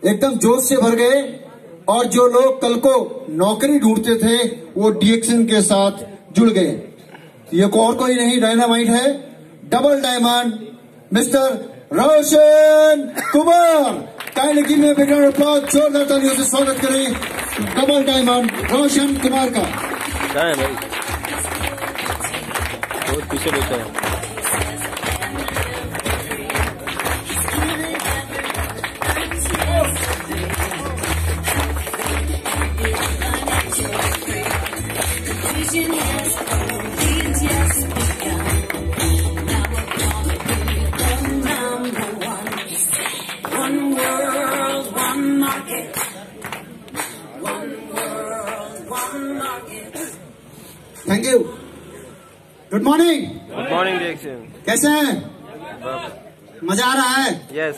एकदम जोश से भर गए और जो लोग कल को नौकरी ढूंढते थे वो डीएक्सन के साथ जुड़ गए। ये और कोई नहीं, डायनामाइट है, double diamond mister Roshan Kumar. Kindly give me a big round of applause, जोरदार तालियों से स्वागत करें डबल डायमंड रोशन कुमार का। क्या है भाई, बहुत पीछे बैठा है। Thank you. Good morning. Good morning डीएक्सन। कैसे हैं? मजा आ रहा है? यस।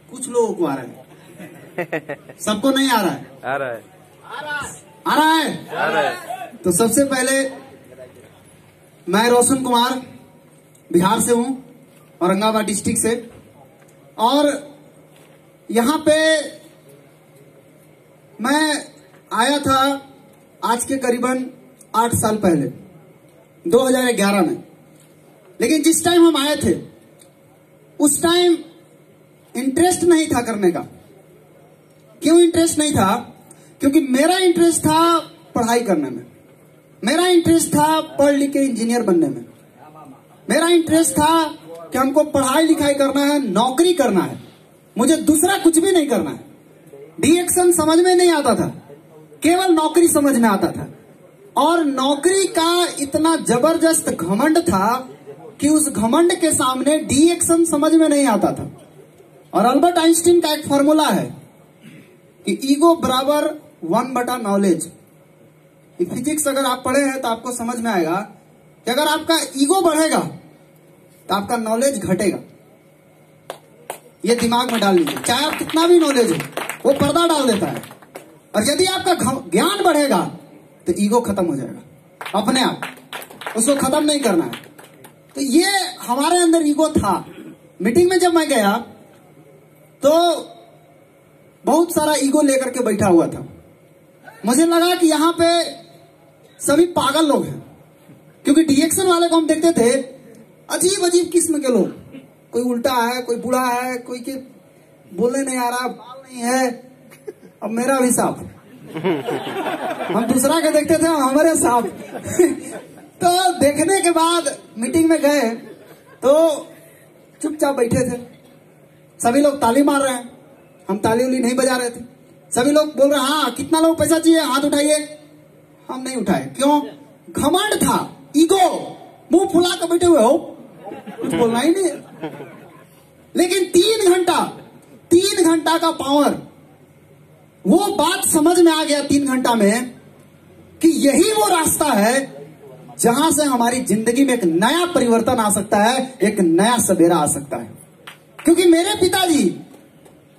कुछ लोगों को आ रहा है, सबको नहीं आ रहा है। आ रहा है, आ रहा है, आ रहा है। तो सबसे पहले मैं रोशन कुमार बिहार से हूं, औरंगाबाद डिस्ट्रिक्ट से, और यहाँ पे मैं आया था आज के करीबन 8 साल पहले 2011 में। लेकिन जिस टाइम हम आए थे उस टाइम इंटरेस्ट नहीं था करने का। क्यों इंटरेस्ट नहीं था? क्योंकि मेरा इंटरेस्ट था पढ़ाई करने में, मेरा इंटरेस्ट था पढ़ लिख के इंजीनियर बनने में, मेरा इंटरेस्ट था कि हमको पढ़ाई लिखाई करना है, नौकरी करना है, मुझे दूसरा कुछ भी नहीं करना है। डीएक्सन समझ में नहीं आता था, केवल नौकरी समझ में आता था। और नौकरी का इतना जबरदस्त घमंड था कि उस घमंड के सामने डीएक्सन समझ में नहीं आता था। और अल्बर्ट आइंस्टीन का एक फॉर्मूला है कि ईगो बराबर 1/नॉलेज। फिजिक्स अगर आप पढ़े हैं तो आपको समझ में आएगा कि अगर आपका ईगो बढ़ेगा तो आपका नॉलेज घटेगा। ये दिमाग में डाल लीजिए, चाहे आप कितना भी नॉलेज हो, वो पर्दा डाल देता है। और यदि आपका ज्ञान बढ़ेगा तो ईगो खत्म हो जाएगा अपने आप, उसको खत्म नहीं करना है। तो ये हमारे अंदर ईगो था। मीटिंग में जब मैं गया तो बहुत सारा ईगो लेकर के बैठा हुआ था। मुझे लगा कि यहाँ पे सभी पागल लोग हैं, क्योंकि डीएक्सन वाले को हम देखते थे अजीब अजीब किस्म के लोग, कोई उल्टा है, कोई बूढ़ा है, कोई के बोलने नहीं आ रहा, बाल नहीं है। अब मेरा भी साफ हम दूसरा के देखते थे, हमारे साफ तो देखने के बाद मीटिंग में गए तो चुपचाप बैठे थे। सभी लोग ताली मार रहे हैं, हम ताली उली नहीं बजा रहे थे। सभी लोग बोल रहे हैं हाँ कितना लोग पैसा चाहिए, हाथ उठाइए। हम नहीं उठाए। क्यों? घमंड था, ईगो, मुंह फुला कर बैठे हुए हो, कुछ बोलना ही नहीं। लेकिन 3 घंटा का पावर, वो बात समझ में आ गया 3 घंटा में कि यही वो रास्ता है जहां से हमारी जिंदगी में एक नया परिवर्तन आ सकता है, एक नया सवेरा आ सकता है। क्योंकि मेरे पिताजी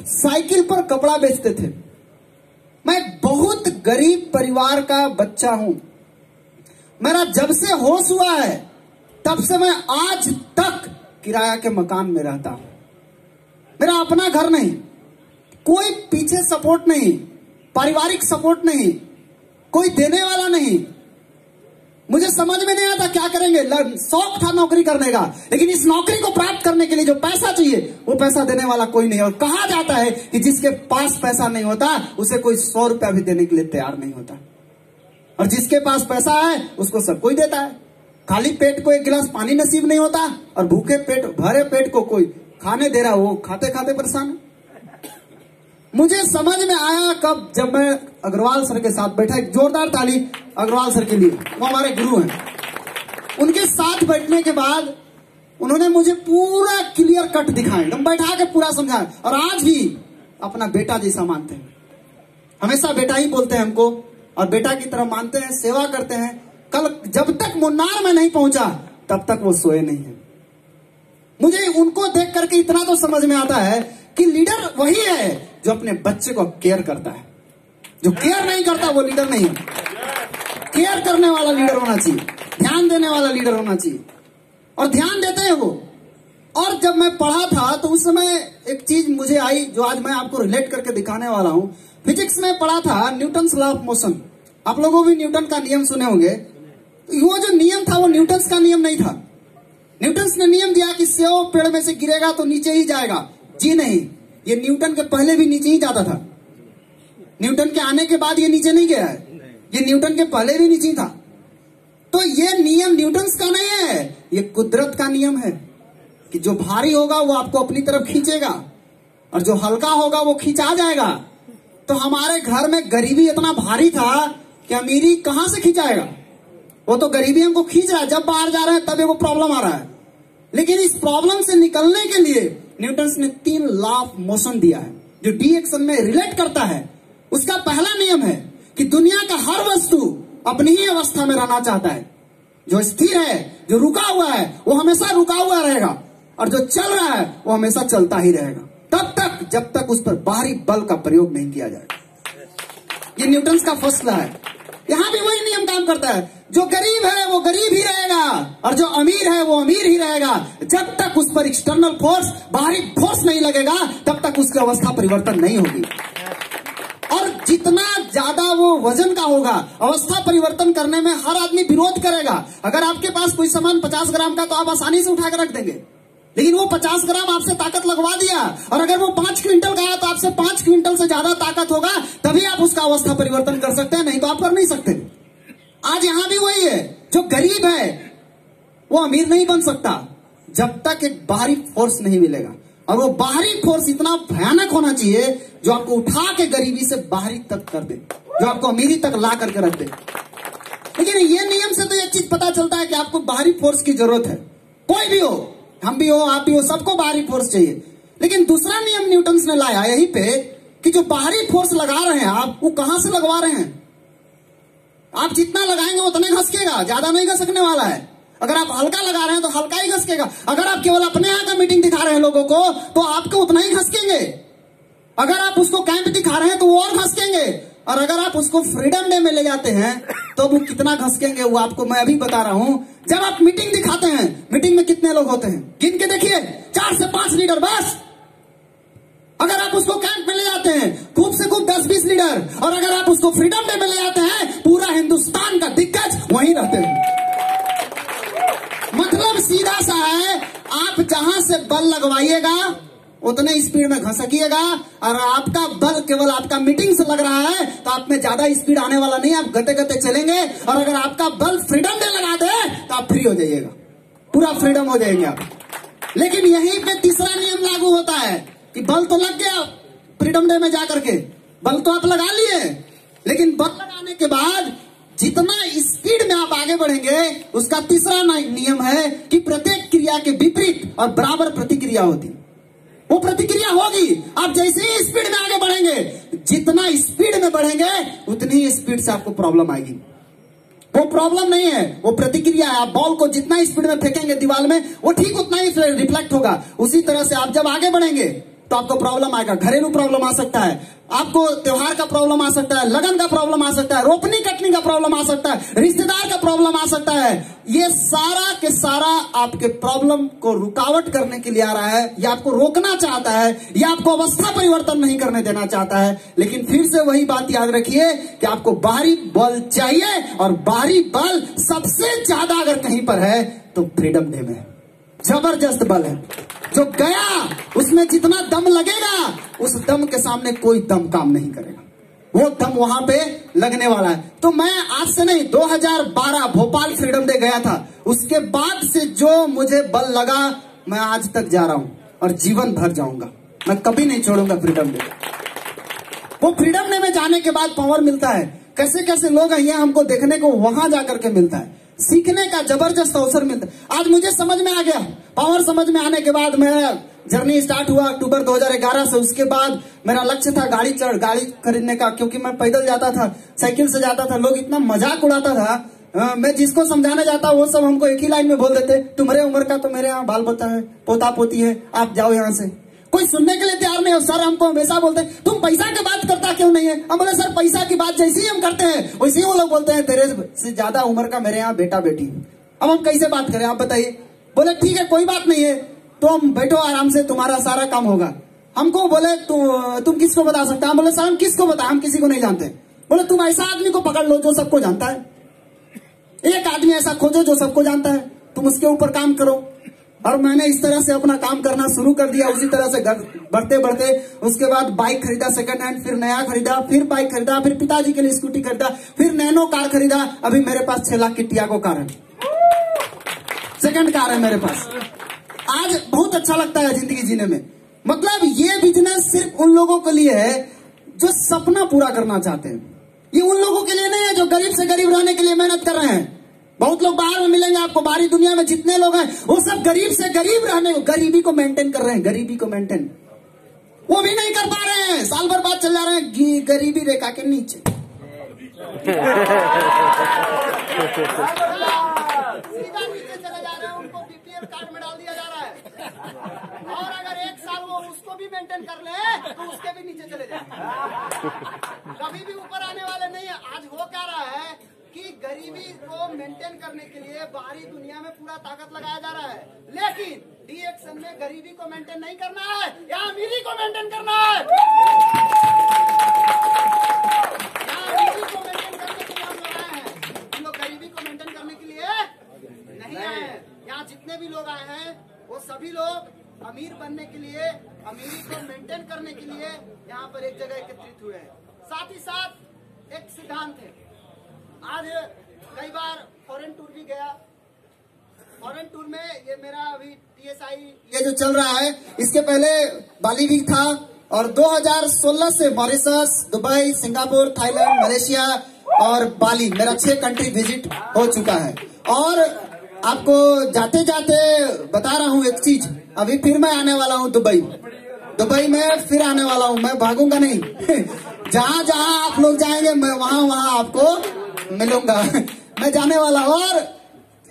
साइकिल पर कपड़ा बेचते थे। मैं बहुत गरीब परिवार का बच्चा हूं। मेरा जब से होश हुआ है तब से मैं आज तक किराया के मकान में रहता हूं। मेरा अपना घर नहीं, कोई पीछे सपोर्ट नहीं, पारिवारिक सपोर्ट नहीं, कोई देने वाला नहीं। मुझे समझ में नहीं आता क्या करेंगे। शौक था नौकरी करने का, लेकिन इस नौकरी को प्राप्त करने के लिए जो पैसा चाहिए वो पैसा देने वाला कोई नहीं। और कहा जाता है कि जिसके पास पैसा नहीं होता उसे कोई 100 रुपया भी देने के लिए तैयार नहीं होता, और जिसके पास पैसा है उसको सब कोई देता है। खाली पेट को 1 गिलास पानी नसीब नहीं होता, और भूखे पेट भरे पेट को कोई खाने दे रहा, वो खाते खाते परेशान है। मुझे समझ में आया कब, जब मैं अग्रवाल सर के साथ बैठा। एक जोरदार ताली अग्रवाल सर के लिए, वो हमारे गुरु हैं। उनके साथ बैठने के बाद उन्होंने मुझे पूरा क्लियर कट दिखाया, एकदम बैठा के पूरा समझाया। और आज भी अपना बेटा जैसा मानते हैं, हमेशा बेटा ही बोलते हैं हमको, और बेटा की तरह मानते हैं, सेवा करते हैं। कल जब तक मुन्नार में नहीं पहुंचा तब तक वो सोए नहीं है। मुझे उनको देख करके इतना तो समझ में आता है कि लीडर वही है जो अपने बच्चे को केयर करता है। जो केयर नहीं करता वो लीडर नहीं है। केयर करने वाला लीडर होना चाहिए, ध्यान देने वाला लीडर होना चाहिए, और ध्यान देते हैं वो। और जब मैं पढ़ा था तो उस समय एक चीज मुझे आई जो आज मैं आपको रिलेट करके दिखाने वाला हूं। फिजिक्स में पढ़ा था न्यूटन्स लॉ ऑफ मोशन। आप लोगों भी न्यूटन का नियम सुने होंगे। वो जो नियम था वो न्यूटन्स का नियम नहीं था। न्यूटन्स ने नियम दिया कि सेब पेड़ में से गिरेगा तो नीचे ही जाएगा। जी नहीं, ये न्यूटन के पहले भी नीचे ही जाता था। न्यूटन के आने के बाद ये नीचे नहीं गया है, ये न्यूटन के पहले भी नीचे ही था। तो ये नियम न्यूटन्स का नहीं है, ये कुदरत का नियम है कि जो भारी होगा वो आपको अपनी तरफ खींचेगा और जो हल्का होगा वो खींचा जाएगा। तो हमारे घर में गरीबी इतना भारी था कि अमीरी कहां से खींचाएगा? वो तो गरीबी हमको खींच रहा है। जब बाहर जा रहे हैं तब वो प्रॉब्लम आ रहा है। लेकिन इस प्रॉब्लम से निकलने के लिए न्यूटन ने 3 लॉ ऑफ मोशन दिया है जो डी एक्शन में रिलेट करता है। उसका पहला नियम है कि दुनिया का हर वस्तु अपनी ही अवस्था में रहना चाहता है। जो स्थिर है, जो रुका हुआ है, वो हमेशा रुका हुआ रहेगा और जो चल रहा है वो हमेशा चलता ही रहेगा तब तक जब तक उस पर बाहरी बल का प्रयोग नहीं किया जाएगा। ये न्यूटन का फैसला है। यहां भी वही नियम काम करता है। जो गरीब है वो गरीब ही रहेगा और जो अमीर है वो अमीर ही रहेगा। जब तक उस पर एक्सटर्नल फोर्स, बाहरी फोर्स नहीं लगेगा तब तक उसकी अवस्था परिवर्तन नहीं होगी। और जितना ज्यादा वो वजन का होगा, अवस्था परिवर्तन करने में हर आदमी विरोध करेगा। अगर आपके पास कोई सामान 50 ग्राम का तो आप आसानी से उठाकर रख देंगे, लेकिन वो 50 ग्राम आपसे ताकत लगवा दिया और अगर वो 5 क्विंटल का है तो आपसे 5 क्विंटल से ज्यादा ताकत होगा, तभी आप उसका अवस्था परिवर्तन कर सकते हैं, नहीं तो आप कर नहीं सकते। आज यहां भी वही है। जो गरीब है वो अमीर नहीं बन सकता जब तक एक बाहरी फोर्स नहीं मिलेगा। और वो बाहरी फोर्स इतना भयानक होना चाहिए जो आपको उठा के गरीबी से बाहरी तक कर दे, जो आपको अमीरी तक ला करके रख दे। लेकिन ये नियम से तो एक चीज पता चलता है कि आपको बाहरी फोर्स की जरूरत है। कोई भी हो, हम भी हो, आप भी हो, सबको बाहरी फोर्स चाहिए। लेकिन दूसरा नियम न्यूटन ने लाया यहीं पे कि जो बाहरी फोर्स लगा रहे हैं आप, वो कहां से लगवा रहे हैं? आप जितना लगाएंगे उतने घसकेगा, ज्यादा नहीं घसकने वाला है। अगर आप हल्का लगा रहे हैं तो हल्का ही घसकेगा। अगर आप केवल अपने यहाँ का मीटिंग दिखा रहे हैं लोगों को तो आपको उतना ही घसकेंगे। अगर आप उसको कैंप दिखा रहे हैं तो वो और घसकेंगे। और अगर आप उसको फ्रीडम डे में ले जाते हैं तो वो कितना घसकेंगे वो आपको मैं अभी बता रहा हूं। जब आप मीटिंग दिखाते हैं, मीटिंग में कितने लोग होते हैं गिन के देखिए, 4 से 5 लीडर बस। अगर आप उसको कैंप में ले जाते हैं खूब से खूब 10-20 लीडर, और अगर आप उसको फ्रीडम डे में ले जाते हैं पूरा हिंदुस्तान का दिग्गज वहीं रहते हैं। मतलब सीधा सा है, आप जहां से बल लगवाइएगा उतने स्पीड में घसकिएगा। और आपका बल केवल आपका मीटिंग से लग रहा है तो आप में ज्यादा स्पीड आने वाला नहीं, आप गते गते चलेंगे। और अगर आपका बल फ्रीडम डे लगा दे तो आप फ्री हो जाइएगा, पूरा फ्रीडम हो जाएंगे आप। लेकिन यहीं पे तीसरा नियम लागू होता है कि बल तो लग गया फ्रीडम डे में जाकर के, बल तो आप लगा लिए, लेकिन बल लगाने के बाद जितना स्पीड में आप आगे बढ़ेंगे उसका तीसरा नियम है कि प्रत्येक क्रिया के विपरीत और बराबर प्रतिक्रिया होती। वो प्रतिक्रिया होगी। आप जैसे ही स्पीड में आगे बढ़ेंगे, जितना स्पीड में बढ़ेंगे उतनी ही स्पीड से आपको प्रॉब्लम आएगी। वो प्रॉब्लम नहीं है, वो प्रतिक्रिया है। आप बॉल को जितना स्पीड में फेंकेंगे दीवार में वो ठीक उतना ही रिफ्लेक्ट होगा। उसी तरह से आप जब आगे बढ़ेंगे तो आपको प्रॉब्लम आएगा। घरेलू प्रॉब्लम आ सकता है, आपको त्योहार का प्रॉब्लम आ सकता है, लगन का प्रॉब्लम आ सकता है, रोपनी कटनी का प्रॉब्लम आ सकता है, रिश्तेदार का प्रॉब्लम आ सकता है। ये सारा के सारा आपके प्रॉब्लम को रुकावट करने के लिए आ रहा है, या आपको रोकना चाहता है, या आपको अवस्था परिवर्तन नहीं करने देना चाहता है। लेकिन फिर से वही बात याद रखिए कि आपको बाहरी बल चाहिए, और बाहरी बल सबसे ज्यादा अगर कहीं पर है तो फ्रीडम डे में जबरदस्त बल है। जो गया उसमें जितना दम लगेगा उस दम के सामने कोई दम काम नहीं करेगा, वो दम वहां पे लगने वाला है। तो मैं आज से नहीं, 2012 भोपाल फ्रीडम डे गया था, उसके बाद से जो मुझे बल लगा मैं आज तक जा रहा हूं और जीवन भर जाऊंगा, मैं कभी नहीं छोड़ूंगा फ्रीडम डे। वो फ्रीडम डे में जाने के बाद पावर मिलता है। कैसे कैसे लोग हैं यहाँ हमको देखने को वहां जाकर के मिलता है, सीखने का जबरदस्त अवसर मिलता है। आज मुझे समझ में आ गया, पावर समझ में आने के बाद मेरा जर्नी स्टार्ट हुआ अक्टूबर 2011 से। उसके बाद मेरा लक्ष्य था गाड़ी खरीदने का, क्योंकि मैं पैदल जाता था, साइकिल से जाता था, लोग इतना मजाक उड़ाता था। मैं जिसको समझाने जाता वो सब हमको एक ही लाइन में बोल देते, तुम्हारे उम्र का तो मेरे यहाँ बाल बच्चा है, पोता पोती है, आप जाओ यहाँ से। कोई सुनने के लिए तैयार नहीं हो। सर हमको हमेशा बोलते हैं तुम पैसा की बात करता क्यों नहीं है। हम बोले सर पैसा की बात जैसी ही हम करते हैं वैसे ही वो लोग बोलते हैं तेरे से ज्यादा उम्र का मेरे यहाँ बेटा बेटी। अब हम कैसे बात करें आप बताइए। बोले ठीक है कोई बात नहीं है, तुम बैठो आराम से, तुम्हारा सारा काम होगा। हमको बोले तुम किसको बता सकते हैं? हम बोले सर हम किसको बता, हम किसी को नहीं जानते। बोले तुम ऐसा आदमी को पकड़ लो जो सबको जानता है, एक आदमी ऐसा खोजो जो सबको जानता है, तुम उसके ऊपर काम करो। और मैंने इस तरह से अपना काम करना शुरू कर दिया। उसी तरह से बढ़ते बढ़ते उसके बाद बाइक खरीदा सेकंड हैंड, फिर नया खरीदा, फिर बाइक खरीदा, फिर पिताजी के लिए स्कूटी खरीदा, फिर नैनो कार खरीदा। अभी मेरे पास 6 लाख की टियागो कार है, सेकंड कार है मेरे पास। आज बहुत अच्छा लगता है जिंदगी जीने में। मतलब ये बिजनेस सिर्फ उन लोगों के लिए है जो सपना पूरा करना चाहते हैं। ये उन लोगों के लिए नहीं है जो गरीब से गरीब रहने के लिए मेहनत कर रहे हैं। बहुत लोग बाहर में मिलेंगे आपको, बाहरी दुनिया में जितने लोग हैं वो सब गरीब से गरीब रहने, गरीबी को मेंटेन कर रहे हैं, गरीबी को मेंटेन वो भी नहीं कर पा रहे हैं, साल भर बाद चल जा रहे हैं गरीबी रेखा के नीचे। सीधा नीचे चले जा रहे हैं, उनको बीपीएल कार्ड में डाल दिया जा रहा है। और अगर एक साल वो उसको भी मेंटेन कर ले तो उसके भी नीचे चले जाएंगे, कभी भी ऊपर आने वाले नहीं है। आज हो क्या रहा है कि गरीबी को मेंटेन करने के लिए बाहरी दुनिया में पूरा ताकत लगाया जा रहा है, लेकिन डी एक्शन में गरीबी को मेंटेन नहीं करना है, या अमीरी को मेंटेन करना है। अमीरी को मेंटेन करने के लिए हम लोग आए हैं, हम लोग गरीबी को मेंटेन करने के लिए नहीं आए हैं। यहाँ जितने भी लोग आए हैं वो सभी लोग अमीर बनने के लिए, अमीरी को मेंटेन करने के लिए यहाँ पर एक जगह एकत्रित हुए हैं। साथ ही साथ एक सिद्धांत है। आज कई बार फॉरेन टूर भी गया, फॉरेन टूर में ये मेरा अभी TSI ये जो चल रहा है, इसके पहले बाली भी था, और 2016 से Mauritius, Dubai, Singapore, Thailand, Malaysia और बाली, मेरा 6 कंट्री विजिट हो चुका है। और आपको जाते जाते बता रहा हूँ एक चीज, अभी फिर मैं आने वाला हूँ दुबई में फिर आने वाला हूँ, मैं भागूंगा नहीं। जहाँ जहाँ आप लोग जाएंगे मैं वहाँ आपको मिलूंगा। मैं जाने वाला हूँ। और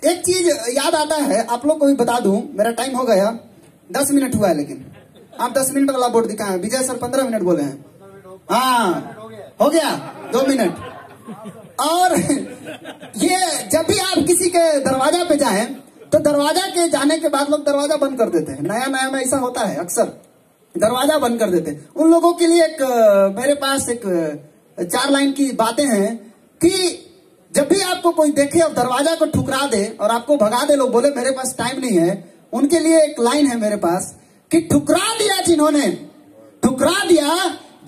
एक चीज याद आता है, आप लोग को भी बता दूं, मेरा टाइम हो गया, 10 मिनट हुआ है, लेकिन आप 10 मिनट वाला बोर्ड दिखाए हैं। विजय सर 15 मिनट बोले हैं। हाँ हो गया 2 मिनट। और ये जब भी आप किसी के दरवाजा पे जाएं तो दरवाजा के जाने के बाद लोग दरवाजा बंद कर देते हैं। नया नया में ऐसा होता है, अक्सर दरवाजा बंद कर देते हैं। उन लोगों के लिए एक मेरे पास एक 4 लाइन की बातें हैं कि जब भी आपको कोई देखे और दरवाजा को ठुकरा दे और आपको भगा दे, लोग बोले मेरे पास टाइम नहीं है, उनके लिए एक लाइन है मेरे पास कि ठुकरा दिया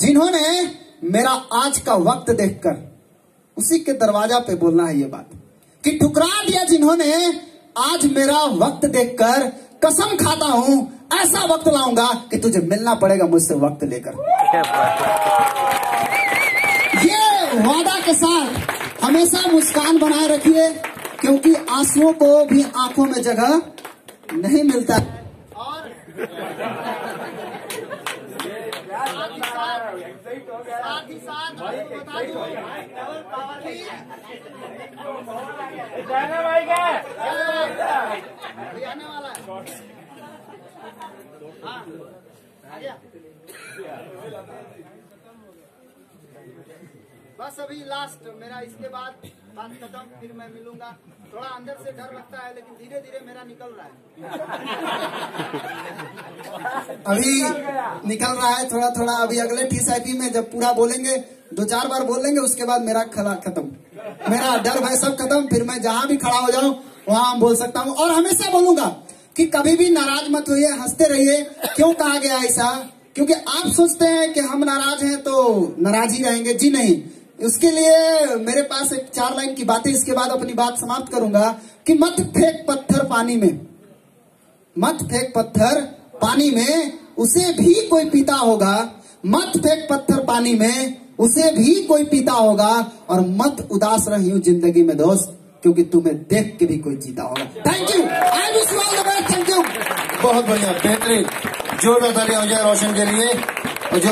जिन्होंने मेरा आज का वक्त देखकर, उसी के दरवाजा पे बोलना है ये बात कि ठुकरा दिया जिन्होंने आज मेरा वक्त देखकर, कसम खाता हूं ऐसा वक्त लाऊंगा कि तुझे मिलना पड़ेगा मुझसे वक्त लेकर। ये वादा के साथ हमेशा मुस्कान बनाए रखिए, क्योंकि आंसुओं को भी आंखों में जगह नहीं मिलता। और साथ ही साथ बता दूं कि आने वाला है। हाँ आ गया। बस अभी लास्ट मेरा, इसके बाद बात खत्म, फिर मैं मिलूंगा। थोड़ा अंदर से डर लगता है, लेकिन धीरे धीरे मेरा निकल रहा है। अभी निकल रहा है थोड़ा थोड़ा। अभी अगले TSIP में जब पूरा बोलेंगे, 2-4 बार बोल लेंगे, उसके बाद मेरा खत्म, मेरा डर भय सब खत्म। फिर मैं जहां भी खड़ा हो जाऊं वहां बोल सकता हूं। और हमेशा बोलूंगा कि कभी भी नाराज मत होइए, हंसते रहिए। क्यों कहा गया ऐसा? क्योंकि आप सोचते हैं कि हम नाराज हैं तो नाराज ही रहेंगे। जी नहीं, उसके लिए मेरे पास एक 4 लाइन की बातें, इसके बाद अपनी बात समाप्त करूंगा कि मत फेंक पत्थर पानी में, मत फेंक पत्थर पानी में, उसे भी कोई पीता होगा। मत फेंक पत्थर पानी में, उसे भी कोई पीता होगा। और मत उदास रहियो जिंदगी में दोस्त, क्योंकि तुम्हें देख के भी कोई जीता होगा। Thank you, I wish you all the best. Thank you. बहुत बढ़िया, बेहतरीन, जोरदार तालियां हो जाए रोशन के लिए। और जो